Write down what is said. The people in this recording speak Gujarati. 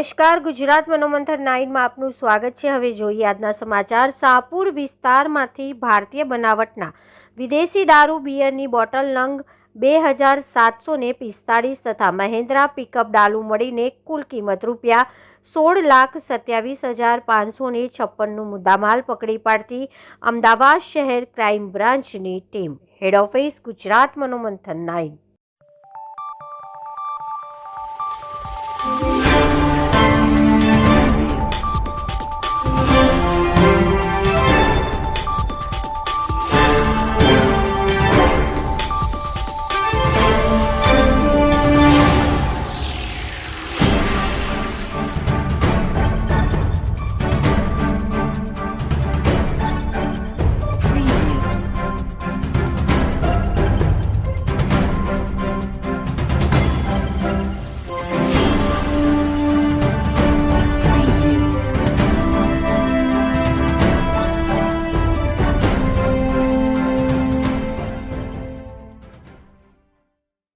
નમસ્કાર, ગુજરાત મનોમંથન 9 માં આપનું સ્વાગત છે। હવે જોઈએ આજના સમાચાર। શાહપુર વિસ્તારમાંથી ભારતીય બનાવટના વિદેશી દારૂ બિયરની બોટલ નંગ 2745 તથા મહેન્દ્રા પિકઅપ ડાલુ મળીને કુલ કિંમત ₹16,27,556નું મુદ્દામાલ પકડી પાડતી અમદાવાદ શહેર ક્રાઇમ બ્રાન્ચની ટીમ। હેડ ઓફિસ ગુજરાત મનોમંથન 9।